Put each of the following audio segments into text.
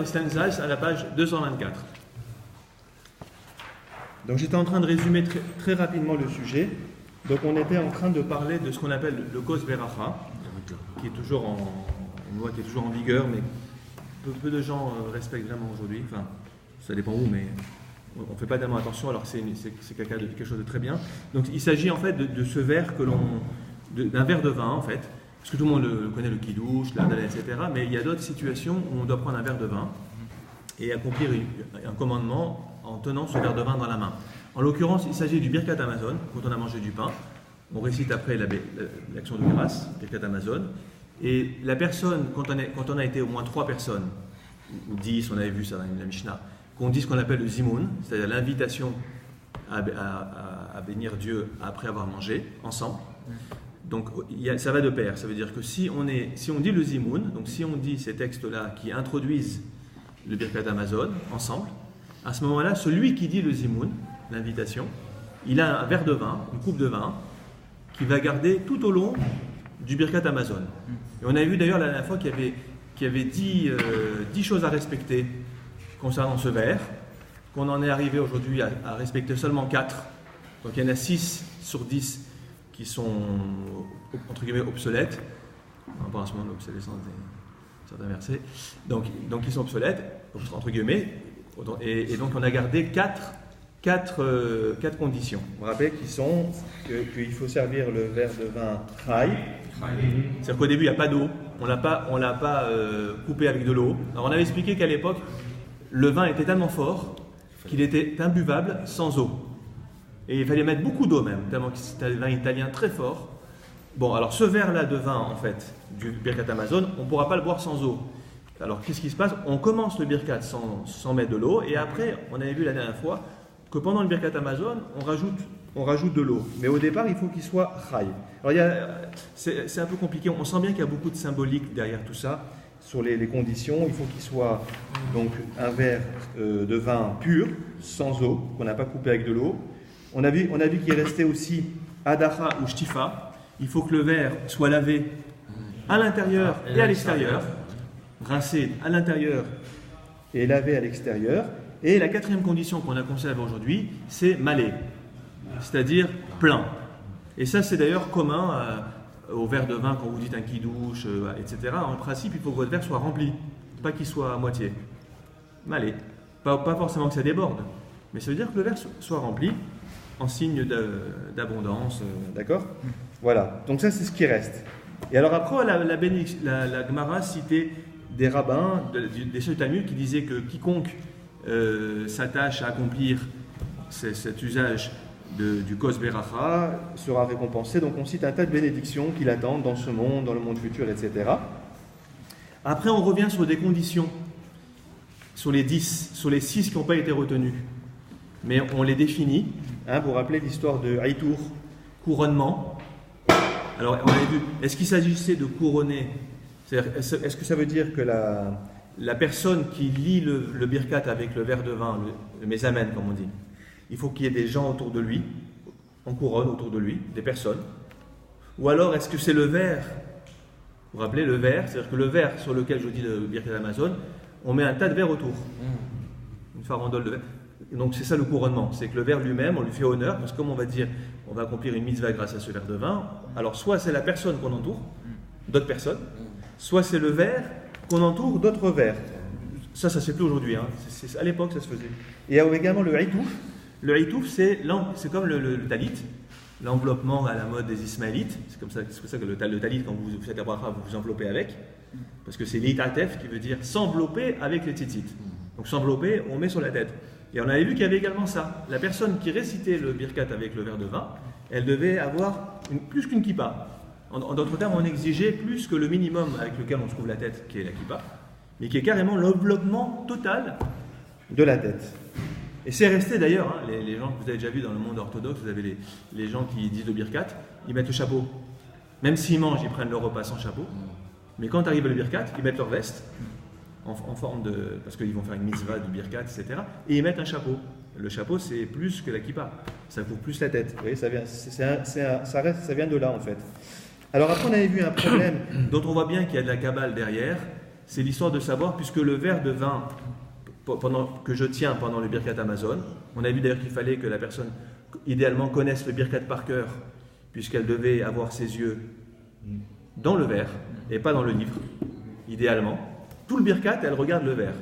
dans Stenzhals à la page 224. Donc j'étais en train de résumer très rapidement le sujet. Donc on était en train de parler de ce qu'on appelle le Kos Beracha, qui est toujours une loi qui est toujours en vigueur, mais peu de gens respectent vraiment aujourd'hui. Enfin, ça dépend où, mais on ne fait pas tellement attention alors que c'est quelque chose de très bien. Donc il s'agit en fait de ce verre d'un verre de vin en fait, parce que tout le monde connaît le kidouche, l'ardalé, etc. Mais il y a d'autres situations où on doit prendre un verre de vin et accomplir un commandement en tenant ce verre de vin dans la main. En l'occurrence, il s'agit du Birkat Hamazon, quand on a mangé du pain. On récite après l'action de grâce, Birkat Hamazon. Et la personne, quand on a été au moins 3 personnes, ou 10, on avait vu ça dans la Mishnah, qu'on dit ce qu'on appelle le Zimoun, c'est-à-dire l'invitation à bénir Dieu après avoir mangé, ensemble. Donc ça va de pair, ça veut dire que si on dit le Zimoun, donc si on dit ces textes-là qui introduisent le Birkat Hamazon ensemble, à ce moment-là, celui qui dit le Zimoun, l'invitation, il a un verre de vin, une coupe de vin, qu'il va garder tout au long du Birkat Hamazon. Et on a vu d'ailleurs la dernière fois qu'il y avait 10 choses à respecter concernant ce verre, qu'on en est arrivé aujourd'hui à respecter seulement 4. Donc il y en a 6 sur 10 qui sont entre guillemets obsolètes. On parle en ce moment de l'obsolescence de certains versets. Donc ils sont obsolètes, entre guillemets. Et donc on a gardé 4 conditions. Vous vous rappelez qu'il faut servir le verre de vin chai. C'est-à-dire qu'au début il n'y a pas d'eau, on l'a pas coupé avec de l'eau. Alors on avait expliqué qu'à l'époque le vin était tellement fort qu'il était imbuvable sans eau. Et il fallait mettre beaucoup d'eau même, tellement que c'était un vin italien très fort. Bon, alors ce verre-là de vin en fait du Birkat Hamazon, on ne pourra pas le boire sans eau. Alors qu'est-ce qui se passe? On commence le Birkat sans mettre de l'eau, et après, on avait vu la dernière fois que pendant le Birkat Hamazon, on rajoute de l'eau. Mais au départ, il faut qu'il soit chai. Alors c'est un peu compliqué, on sent bien qu'il y a beaucoup de symbolique derrière tout ça, sur les conditions. Il faut qu'il soit donc un verre de vin pur, sans eau, qu'on n'a pas coupé avec de l'eau. On a vu qu'il restait aussi adacha ou shtifa. Il faut que le verre soit lavé à l'intérieur et à l'extérieur. Rincé à l'intérieur et lavé à l'extérieur. Et la 4e condition qu'on a conservée aujourd'hui, c'est malé, c'est-à-dire plein. Et ça, c'est d'ailleurs commun au verre de vin quand vous dites un kidouche, etc. En principe, il faut que votre verre soit rempli, pas qu'il soit à moitié. Malé. Pas forcément que ça déborde, mais ça veut dire que le verre soit rempli en signe d'abondance. D'accord ? Voilà. Donc ça, c'est ce qui reste. Et alors après, la Gemara citait des rabbins, des Seuils Talmud qui disaient que quiconque s'attache à accomplir cet usage du Kos Beracha sera récompensé. Donc on cite un tas de bénédictions qui l'attendent dans ce monde, dans le monde futur, etc. Après on revient sur des conditions, sur les 6 qui n'ont pas été retenues. Mais on les définit. Vous vous rappelez l'histoire de Haïtour, couronnement. Alors on avait vu, est-ce qu'il s'agissait de couronner? Est-ce que ça veut dire que la personne qui lit le birkat avec le verre de vin, le mezamen comme on dit, il faut qu'il y ait des gens autour de lui, on couronne autour de lui, des personnes? Ou alors est-ce que c'est le verre? Vous vous rappelez le verre, c'est-à-dire que le verre sur lequel je dis le birkat Hamazon, on met un tas de verres autour, une farandole de verre. Donc c'est ça le couronnement, c'est que le verre lui-même, on lui fait honneur, parce que comme on va dire, on va accomplir une mitzvah grâce à ce verre de vin, alors soit c'est la personne qu'on entoure, d'autres personnes, soit c'est le verre qu'on entoure d'autres verres. Ça se fait plus aujourd'hui, à l'époque ça se faisait. Et il y a également le haïtouf. Le haïtouf, c'est comme le talit, l'enveloppement à la mode des Ismaélites. C'est pour ça que le talit, quand vous faites la bracha, vous vous enveloppez avec, parce que c'est l'ithatef qui veut dire s'envelopper avec les tzitzit. Donc s'envelopper, on met sur la tête. Et on avait vu qu'il y avait également ça. La personne qui récitait le birkat avec le verre de vin, elle devait avoir plus qu'une kippa. En d'autres termes, on exigeait plus que le minimum avec lequel on se couvre la tête, qui est la kippa, mais qui est carrément l'enveloppement total de la tête. Et c'est resté d'ailleurs, les gens que vous avez déjà vu dans le monde orthodoxe, vous avez les gens qui disent le birkat, ils mettent le chapeau. Même s'ils mangent, ils prennent leur repas sans chapeau. Mais quand arrive le birkat, ils mettent leur veste, en forme de... parce qu'ils vont faire une mitzvah du birkat, etc. Et ils mettent un chapeau. Le chapeau, c'est plus que la kippa. Ça couvre plus la tête. Vous voyez, ça vient de là, en fait. Alors après, on avait vu un problème dont on voit bien qu'il y a de la kabbale derrière. c'est l'histoire de savoir, puisque le verre de vin que je tiens pendant le Birkat Amazon, on a vu d'ailleurs qu'il fallait que la personne, idéalement, connaisse le Birkat par cœur, puisqu'elle devait avoir ses yeux dans le verre et pas dans le livre, idéalement. Tout le Birkat, elle regarde le verre.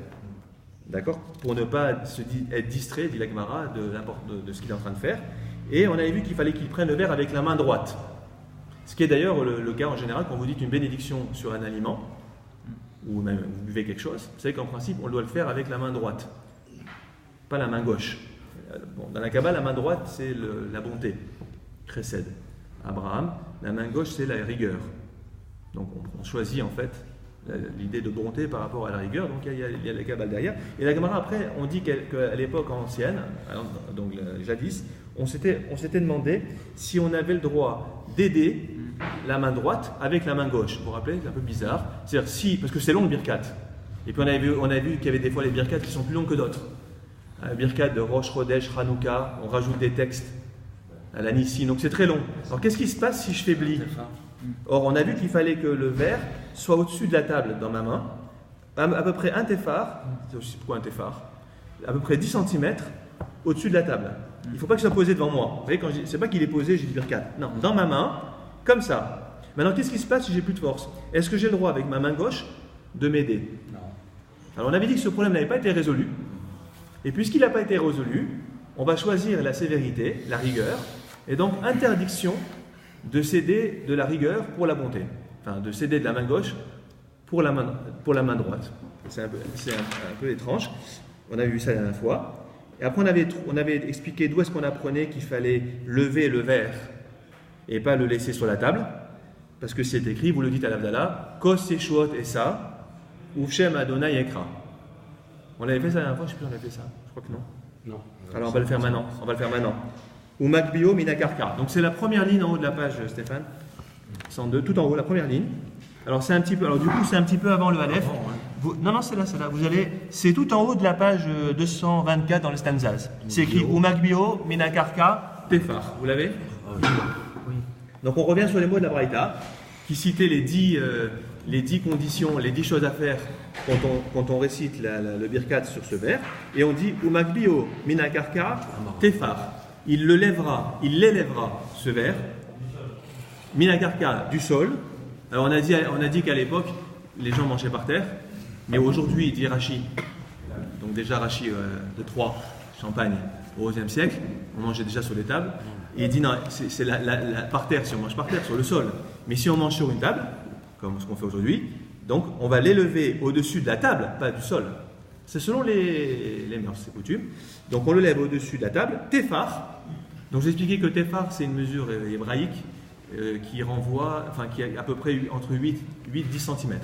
D'accord? Pour ne pas être distrait, dit la Gemara, de ce qu'il est en train de faire. Et on avait vu qu'il fallait qu'il prenne le verre avec la main droite. Ce qui est d'ailleurs le cas en général quand vous dites une bénédiction sur un aliment, ou même vous buvez quelque chose, vous savez qu'en principe, on doit le faire avec la main droite, pas la main gauche. Bon, dans la Kabbale, la main droite, c'est la bonté, Chesed. Abraham, la main gauche, c'est la rigueur. Donc on choisit en fait l'idée de bonté par rapport à la rigueur, donc il y a la Kabbale derrière. Et la Gemara, après, on dit qu'à l'époque ancienne, donc jadis, on s'était demandé si on avait le droit d'aider la main droite avec la main gauche. Vous vous rappelez, c'est un peu bizarre. C'est-à-dire parce que c'est long le birkat. Et puis on a vu qu'il y avait des fois les birkat qui sont plus longs que d'autres. Birkat de Rosh Chodesh, Hanouka, on rajoute des textes à la Nissi, donc c'est très long. Alors qu'est-ce qui se passe si je faiblis? Or on a vu qu'il fallait que le verre soit au-dessus de la table dans ma main, à peu près un téphar, c'est aussi pourquoi un téphar, à peu près 10 cm au-dessus de la table. Il ne faut pas que ça soit posé devant moi. Vous voyez, c'est pas qu'il est posé, j'ai dit birkat. Non, dans ma main, comme ça. Maintenant, qu'est-ce qui se passe si j'ai plus de force? Est-ce que j'ai le droit, avec ma main gauche, de m'aider? Non. Alors, on avait dit que ce problème n'avait pas été résolu. Et puisqu'il n'a pas été résolu, on va choisir la sévérité, la rigueur, et donc interdiction de céder de la rigueur pour la bonté. Enfin, de céder de la main gauche pour la main droite. C'est un peu étrange. On avait vu ça la dernière fois. Et après, on avait expliqué d'où est-ce qu'on apprenait qu'il fallait lever le verre et pas le laisser sur la table. Parce que c'est écrit, vous le dites à l'Avdallah, Kos Seshuot Esa, Uvshem Adonai Ekra. On l'avait fait ça la dernière fois, je ne sais plus si on avait fait ça. Je crois que non. Non. Alors on va le faire maintenant. Ou Makbio Minakarka. Donc c'est la première ligne en haut de la page, Stéphane. 102, tout en haut, la première ligne. Alors c'est un petit peu, c'est un petit peu avant le Aleph. Non, c'est là. C'est tout en haut de la page 224 dans le stanzas. C'est écrit Umakbio, Minakarka, Tefar. Vous l'avez? Oui. Donc on revient sur les mots de la Braïta, qui citaient les 10 conditions, les 10 choses à faire quand on récite le birkat sur ce vers. Et on dit Umakbio, Minakarka, Tefar. Il l'élèvera, ce vers, Minakarka, du sol. Alors on a dit qu'à l'époque, les gens mangeaient par terre. Mais aujourd'hui, il dit Rashi, donc déjà Rashi de Troyes, Champagne, au XIe siècle, on mangeait déjà sur les tables. Et il dit non, c'est par terre, si on mange par terre, sur le sol. Mais si on mange sur une table, comme ce qu'on fait aujourd'hui, donc on va l'élever au-dessus de la table, pas du sol. C'est selon les mœurs, c'est coutume. Donc on le lève au-dessus de la table. Tefar, donc j'ai expliqué que Tefar, c'est une mesure hébraïque qui est à peu près entre 8 et 10 cm.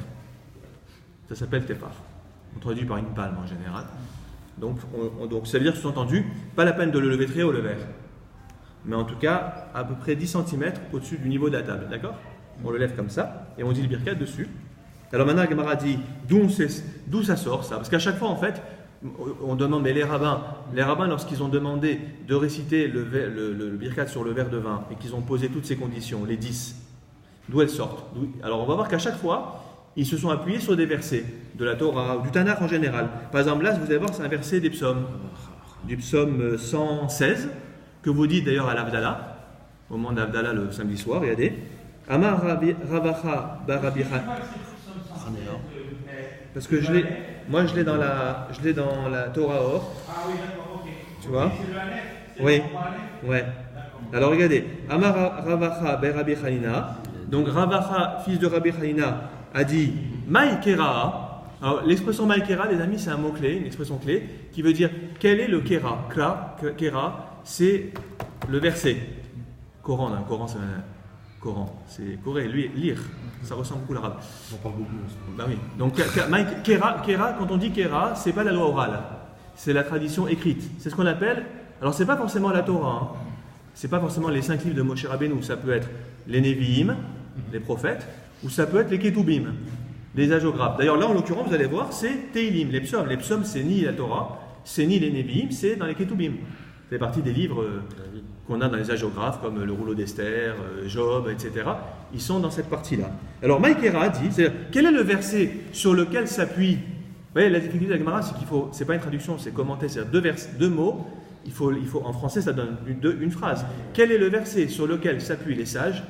Ça s'appelle Tefar. On traduit par une palme en général. Donc ça veut dire, sous-entendu, pas la peine de le lever très haut le verre. Mais en tout cas, à peu près 10 cm au-dessus du niveau de la table. D'accord? On le lève comme ça et on dit le birkat dessus. Alors maintenant, la Gemara dit d'où ça sort ça? Parce qu'à chaque fois, en fait, on demande, mais les rabbins, lorsqu'ils ont demandé de réciter le birkat sur le verre de vin et qu'ils ont posé toutes ces conditions, les 10, d'où elles sortent? Alors on va voir qu'à chaque fois, ils se sont appuyés sur des versets de la Torah ou du Tanakh en général. Par exemple, là, vous allez voir, c'est un verset des psaumes, du psaume 116, que vous dites d'ailleurs à l'Avdallah, au moment d'Avdallah le samedi soir, regardez. Amar Ravacha Barabira. Parce que je l'ai dans la Torah Or. Ah oui, d'accord, ok. Tu vois? C'est oui. Ouais. Alors regardez. Amar Ravacha Rabbi Hanina. Donc Ravacha, fils de Rabbi Hanina, a dit Maïkera. Alors l'expression Maïkera, les amis, c'est un mot-clé, une expression clé, qui veut dire quel est le Kera? Kera, c'est le verset. Coran, c'est un Coran, c'est Corée, lire, ça ressemble beaucoup à l'arabe. On parle beaucoup. Bah oui. Donc Kera, quand on dit Kera, c'est pas la loi orale, c'est la tradition écrite. C'est ce qu'on appelle. Alors c'est pas forcément la Torah, hein. C'est pas forcément les 5 livres de Moshe Rabbeinu. Ça peut être les Nevi'im, les prophètes, ou ça peut être les Ketubim, les hagiographes. D'ailleurs là en l'occurrence vous allez voir, c'est Teilim, les psaumes. Les psaumes c'est ni la Torah, c'est ni les Nevi'im, c'est dans les Ketubim. fait partie des livres qu'on a dans les hagiographes, comme le rouleau d'Esther, Job, etc. Ils sont dans cette partie-là. Alors, Maïkera dit, quel est le verset sur lequel s'appuie? Vous voyez, la difficulté de la Gemara, c'est qu'il faut, c'est pas une traduction, c'est commenter, c'est-à-dire deux mots. Il faut, en français, ça donne une phrase. Quel est le verset sur lequel s'appuient les sages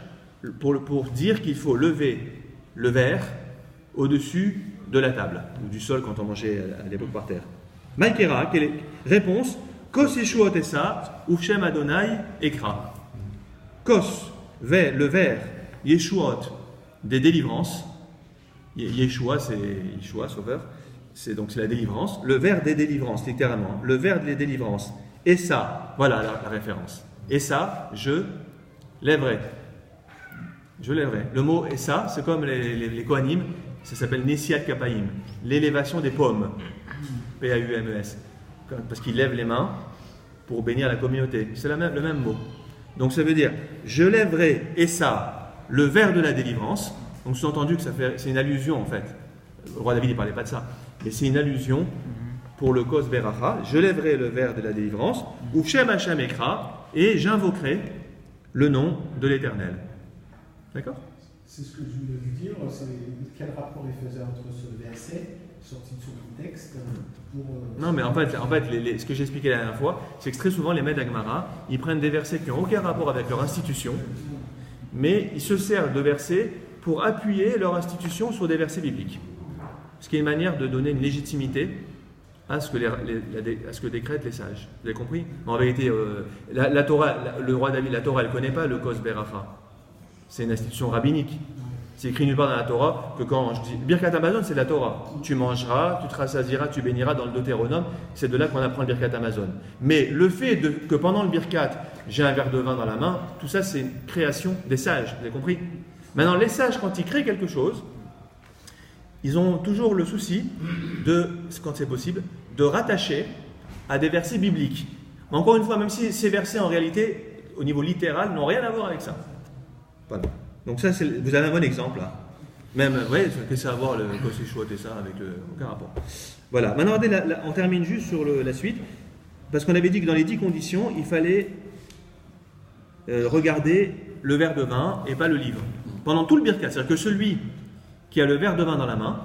pour dire qu'il faut lever le verre au-dessus de la table, ou du sol quand on mangeait à l'époque par terre? Maïkera, quelle est réponse? Kos Yeshuot Essa, Ufshem Adonai Ekra. Kos, le verre, Yeshuot, des délivrances. Yeshua, c'est Yeshua, sauveur. C'est la délivrance. Le verre des délivrances, littéralement. Le verre des délivrances. Essa, voilà la référence. Essa, je lèverai. Je lèverai. Le mot Essa, c'est comme les Kohanim, ça s'appelle Nesiat Kapaim, l'élévation des pommes. P-A-U-M-E-S. Parce qu'ils lèvent les mains pour bénir la communauté. C'est le même mot. Donc ça veut dire, je lèverai Essa, le verre de la délivrance. Donc sous-entendu que c'est une allusion en fait. Le roi David ne parlait pas de ça. Mais c'est une allusion pour le Kos Beracha. Je lèverai le verre de la délivrance. Ufshem Hashem Ekra. Et j'invoquerai le nom de l'Éternel. D'accord? C'est ce que je voulais vous dire. Quel rapport il faisait entre ce verset sorti de son contexte Non, mais en fait ce que j'ai expliqué la dernière fois, c'est que très souvent les maîtres d'Agmara, ils prennent des versets qui n'ont aucun rapport avec leur institution, mais ils se servent de versets pour appuyer leur institution sur des versets bibliques. Ce qui est une manière de donner une légitimité à ce que décrètent les sages. Vous avez compris? En vérité, la Torah, le roi David, la Torah, elle ne connaît pas le Kos Beracha. C'est une institution rabbinique. C'est écrit nulle part dans la Torah que quand je dis Birkat Hamazon, c'est la Torah. Tu mangeras, tu te rassasieras, tu béniras dans le Deutéronome. C'est de là qu'on apprend le Birkat Hamazon. Mais le fait que pendant le Birkat, j'ai un verre de vin dans la main, tout ça c'est une création des sages. Vous avez compris? Maintenant, les sages, quand ils créent quelque chose, ils ont toujours le souci quand c'est possible, de rattacher à des versets bibliques. Mais encore une fois, même si ces versets en réalité, au niveau littéral, n'ont rien à voir avec ça. Pardon. Donc ça, vous avez un bon exemple là. Même, vous voyez, qu'est-ce que ça a à voir le Kos Yeshuot et ça avec aucun rapport. Voilà. Maintenant, on termine juste sur la suite, parce qu'on avait dit que dans les 10 conditions, il fallait regarder le verre de vin et pas le livre. Pendant tout le birkat, c'est-à-dire que celui qui a le verre de vin dans la main,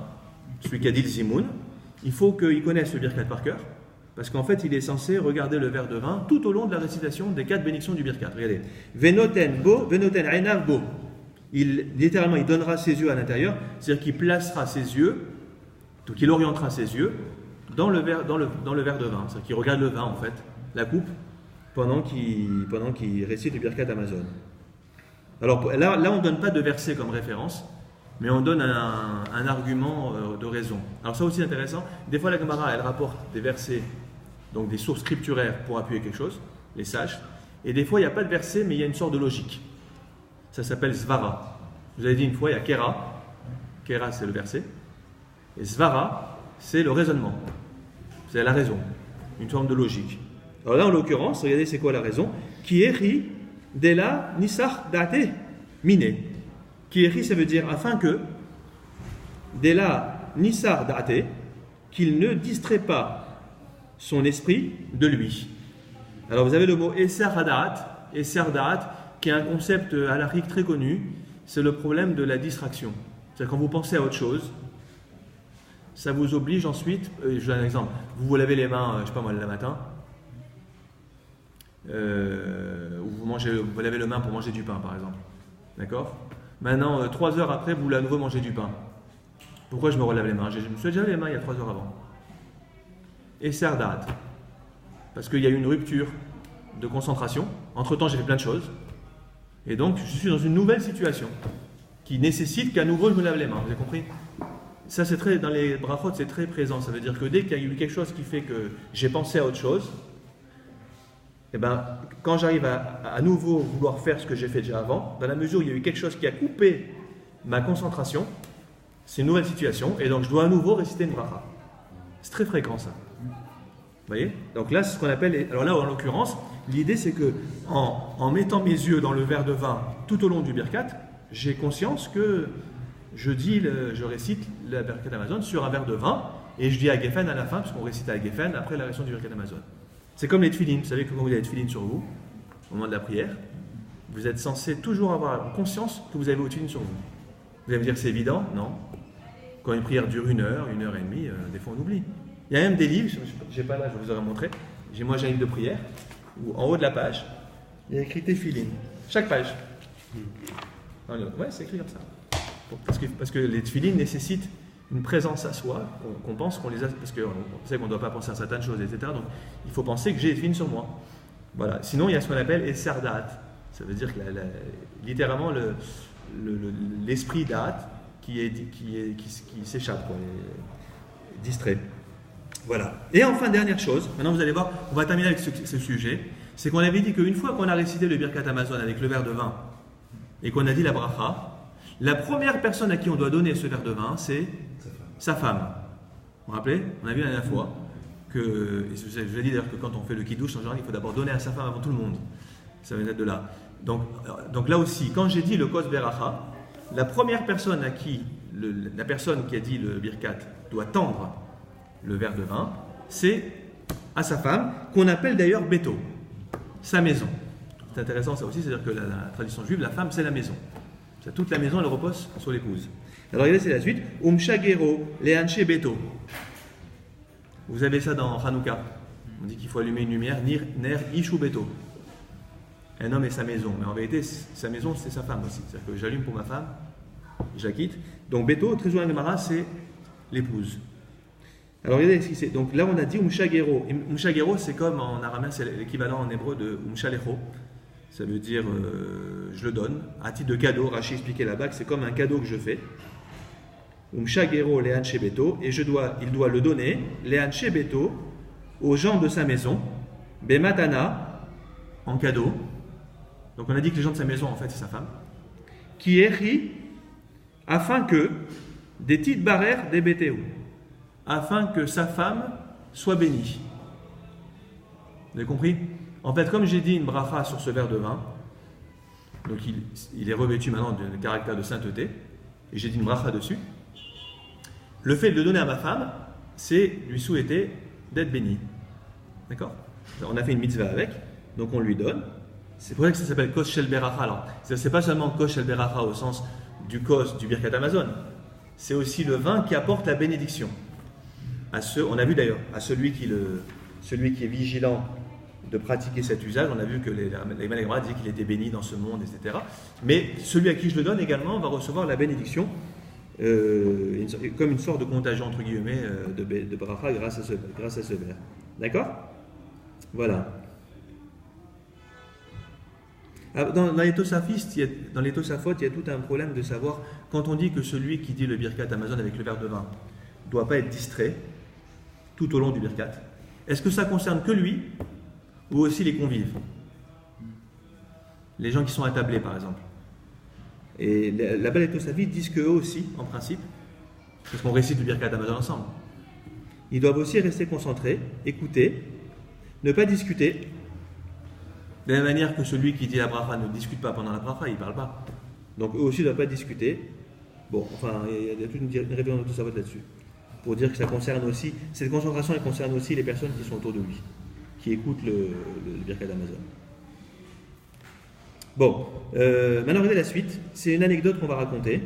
celui qui a dit le zimoun, il faut qu'il connaisse le birkat par cœur, parce qu'en fait, il est censé regarder le verre de vin tout au long de la récitation des 4 bénédictions du birkat. Regardez. Venoten einav bo. Littéralement, il donnera ses yeux à l'intérieur, c'est-à-dire qu'il placera ses yeux, donc il orientera ses yeux dans le verre de vin, c'est-à-dire qu'il regarde le vin en fait, la coupe, pendant qu'il récite le Birkat Hamazon. Alors là, on ne donne pas de verset comme référence, mais on donne un argument de raison. Alors ça aussi intéressant, des fois la Gemara elle rapporte des versets, donc des sources scripturaires pour appuyer quelque chose, les sages, et des fois il n'y a pas de verset, mais il y a une sorte de logique. Ça s'appelle Svara. Je vous avais dit une fois, il y a Kera. Kera, c'est le verset. Et Svara, c'est le raisonnement. C'est la raison. Une forme de logique. Alors là, en l'occurrence, regardez, c'est quoi la raison? Kieri dela nisach date mine. Kieri, ça veut dire afin que dela nisach date, qu'il ne distrait pas son esprit de lui. Alors vous avez le mot Eser Hadat, qui est un concept halakhique très connu, c'est le problème de la distraction. C'est-à-dire quand vous pensez à autre chose, ça vous oblige ensuite, je donne un exemple, vous lavez les mains, je ne sais pas moi, le matin, ou vous lavez les mains pour manger du pain par exemple. D'accord? Maintenant, 3 heures après, vous voulez à nouveau manger du pain. Pourquoi je me relève les mains? Je me suis déjà lavé les mains il y a 3 heures avant. Et c'est Ardat. Parce qu'il y a eu une rupture de concentration. Entre-temps, j'ai fait plein de choses. Et donc, je suis dans une nouvelle situation qui nécessite qu'à nouveau je me lave les mains. Vous avez compris? Ça, c'est très, dans les brachot, c'est très présent. Ça veut dire que dès qu'il y a eu quelque chose qui fait que j'ai pensé à autre chose, et ben, quand j'arrive à nouveau vouloir faire ce que j'ai fait déjà avant, dans la mesure où il y a eu quelque chose qui a coupé ma concentration, c'est une nouvelle situation, et donc je dois à nouveau réciter une bracha. C'est très fréquent ça. Vous voyez? Donc là, c'est ce qu'on appelle. Alors là, en l'occurrence, l'idée c'est que en mettant mes yeux dans le verre de vin tout au long du birkat, j'ai conscience que je récite la Birkat Hamazon sur un verre de vin, et je dis à Geffen à la fin, parce qu'on récite à Geffen après la récitation du Birkat Hamazon. C'est comme les tefilines. Vous savez que quand vous avez les tefilines sur vous, au moment de la prière, vous êtes censé toujours avoir conscience que vous avez vos tefilines sur vous. Vous allez me dire c'est évident? Non. Quand une prière dure 1 heure, 1 heure et demie, des fois on oublie. Il y a même des livres, je n'ai pas là, je vous aurais montré. J'ai un livre de prière où en haut de la page, il y a écrit tefilines. Chaque page. Ouais, c'est écrit comme ça. Parce que les tefilines nécessitent une présence à soi, qu'on pense qu'on les a, parce qu'on sait qu'on ne doit pas penser à certaines choses, etc. Donc il faut penser que j'ai les tefilines sur moi. Voilà. Sinon, il y a ce qu'on appelle Esser Da'at. Ça veut dire que littéralement l'esprit Da'at qui s'échappe, quoi, distrait. Voilà. Et enfin, dernière chose, maintenant vous allez voir, on va terminer avec ce sujet, c'est qu'on avait dit qu'une fois qu'on a récité le Birkat Hamazon avec le verre de vin et qu'on a dit la bracha, la première personne à qui on doit donner ce verre de vin, c'est sa femme. Vous vous rappelez? On a vu la dernière fois que, et je vous ai dit d'ailleurs que quand on fait le kiddush, en général, il faut d'abord donner à sa femme avant tout le monde. Ça vient de là. Donc là aussi, quand j'ai dit le kos beracha, la première personne à qui, la personne qui a dit le birkat doit tendre le verre de vin, c'est à sa femme, qu'on appelle d'ailleurs Beto, sa maison. C'est intéressant ça aussi, c'est-à-dire que la tradition juive, la femme c'est la maison. Toute la maison elle repose sur l'épouse. Alors regardez, c'est la suite. Umshagero leanche Beto. Vous avez ça dans Hanouka. On dit qu'il faut allumer une lumière, ner ishu Beto. Un homme et sa maison, mais en vérité, sa maison c'est sa femme aussi. C'est-à-dire que j'allume pour ma femme, je la quitte. Donc Beto, très souvent Gemara, c'est l'épouse. Alors regardez ce qui c'est. Donc là on a dit Umshagero. Umshagero c'est comme en araméen, c'est l'équivalent en hébreu de Umshalecho. Ça veut dire je le donne. À titre de cadeau, Rachi expliquait là-bas que c'est comme un cadeau que je fais. Umshagero leanche Beto. Et il doit le donner, leanche Beto, aux gens de sa maison. Bematana, en cadeau. Donc on a dit que les gens de sa maison en fait c'est sa femme. Qui érit afin que des petites barrières des BTO. Afin que sa femme soit bénie. Vous avez compris? En fait, comme j'ai dit une bracha sur ce verre de vin, donc il est revêtu maintenant d'un caractère de sainteté, et j'ai dit une bracha dessus, le fait de le donner à ma femme, c'est lui souhaiter d'être béni. D'accord? On a fait une mitzvah avec, donc on lui donne. C'est pour ça que ça s'appelle Kos Shel Beracha. Alors, c'est pas seulement Kos Shel Beracha au sens du Kos, du Birkat Hamazon, c'est aussi le vin qui apporte la bénédiction. On a vu d'ailleurs, à celui qui est vigilant de pratiquer cet usage, on a vu que l'Imam Gemara dit qu'il était béni dans ce monde, etc. Mais celui à qui je le donne également va recevoir la bénédiction, comme une sorte de contagion, entre guillemets, de bracha grâce à ce verre. D'accord? Voilà. Dans les Tosafistes, dans les Tosafot, il y a tout un problème de savoir, quand on dit que celui qui dit le Birkat Hamazon avec le verre de vin ne doit pas être distrait tout au long du Birkat, est-ce que ça concerne que lui ou aussi les convives? Les gens qui sont attablés par exemple. Et là-bas les Tosafites disent qu'eux aussi, en principe, parce qu'on récite le Birkat Hamazon ensemble, ils doivent aussi rester concentrés, écouter, ne pas discuter, de la même manière que celui qui dit la bracha ne discute pas pendant la bracha, il ne parle pas. Donc eux aussi ne doivent pas discuter. Bon, enfin, il y a toute une révision de Tosafot là-dessus, pour dire que ça concerne aussi, cette concentration elle concerne aussi les personnes qui sont autour de lui, qui écoutent le Birkat Hamazon. Bon, maintenant regardez la suite, c'est une anecdote qu'on va raconter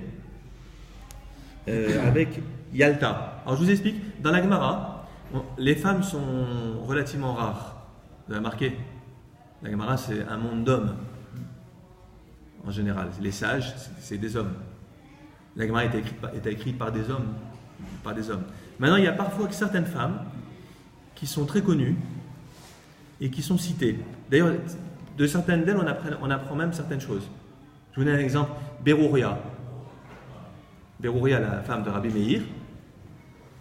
avec Yalta. Alors je vous explique, dans la Gemara, les femmes sont relativement rares. Vous avez remarqué? La Gemara c'est un monde d'hommes, en général. Les sages, c'est des hommes. La Gemara est écrite par des hommes. Maintenant, il y a parfois certaines femmes qui sont très connues et qui sont citées. D'ailleurs, de certaines d'elles, on apprend même certaines choses. Je vous donne un exemple. Berouria, la femme de Rabbi Meir,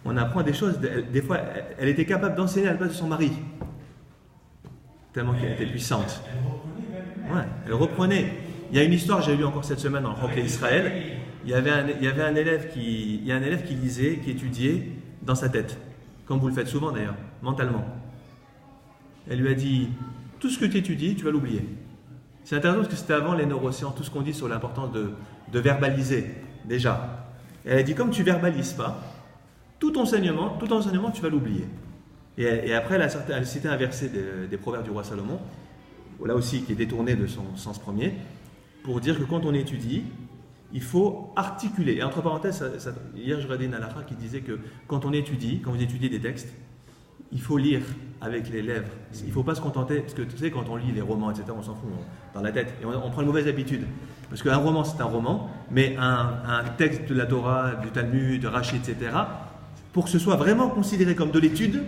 on apprend des choses. Des fois, elle était capable d'enseigner à la place de son mari. Tellement qu'elle était puissante. Ouais, elle reprenait. Il y a une histoire, j'ai lu encore cette semaine dans le Roc d'Israël. Il y avait un élève qui lisait, qui étudiait dans sa tête, comme vous le faites souvent d'ailleurs, mentalement. Elle lui a dit, tout ce que tu étudies, tu vas l'oublier. C'est intéressant parce que c'était avant les neurosciences, tout ce qu'on dit sur l'importance de verbaliser, déjà. Elle a dit, comme tu verbalises pas, tout enseignement, tu vas l'oublier. Et après, elle citait un verset des Proverbes du roi Salomon, là aussi qui est détourné de son sens premier, pour dire que quand on étudie, il faut articuler. Et entre parenthèses, hier je regardais une halakha qui disait que quand vous étudiez des textes, il faut lire avec les lèvres. Il ne faut pas se contenter, parce que tu sais, quand on lit les romans, etc., on s'en fout dans la tête. Et on prend une mauvaise habitude. Parce qu'un roman, c'est un roman, mais un texte de la Torah, du Talmud, de Rashi, etc., pour que ce soit vraiment considéré comme de l'étude,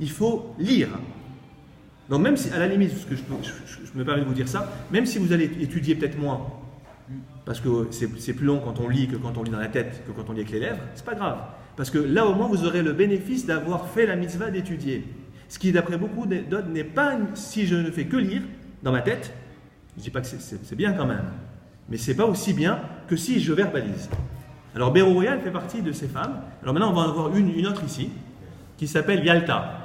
il faut lire. Donc même si, à la limite, je me permets de vous dire ça, même si vous allez étudier peut-être moins, parce que c'est plus long quand on lit que quand on lit dans la tête, que quand on lit avec les lèvres, c'est pas grave. Parce que là, au moins, vous aurez le bénéfice d'avoir fait la mitzvah d'étudier. Ce qui, d'après beaucoup d'autres, n'est pas, si je ne fais que lire dans ma tête, je ne dis pas que c'est bien quand même, mais c'est pas aussi bien que si je verbalise. Alors, Berouya, elle fait partie de ces femmes. Alors maintenant, on va en avoir une autre ici, qui s'appelle Yalta,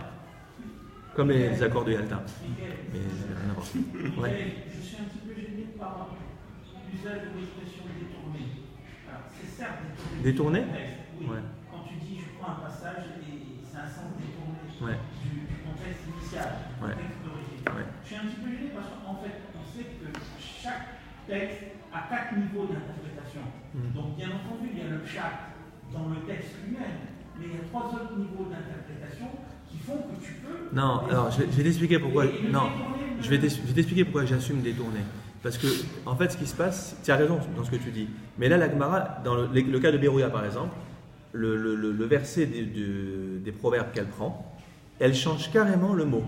comme les accords de Yalta. Mais rien à voir. Ouais. Je suis un petit peu gêné par l'usage de l'expression détournée. Alors, c'est certes Détourné. Oui. Ouais. Quand tu dis je prends un passage et c'est un sens détourné Ouais. du contexte initial, du Ouais. texte d'origine. Ouais. Je suis un petit peu gêné parce qu'en fait, on sait que chaque texte a 4 niveaux d'interprétation. Donc, bien entendu, il y a le pshat dans le texte lui-même, mais il y a 3 autres niveaux d'interprétation qui font que tu peux. Non, alors je vais t'expliquer pourquoi. Non, je vais t'expliquer pourquoi j'assume détourner. Parce que, en fait, ce qui se passe, tu as raison dans ce que tu dis. Mais là, la Gemara, dans le cas de Berouya par exemple, le verset des proverbes qu'elle prend, elle change carrément le mot.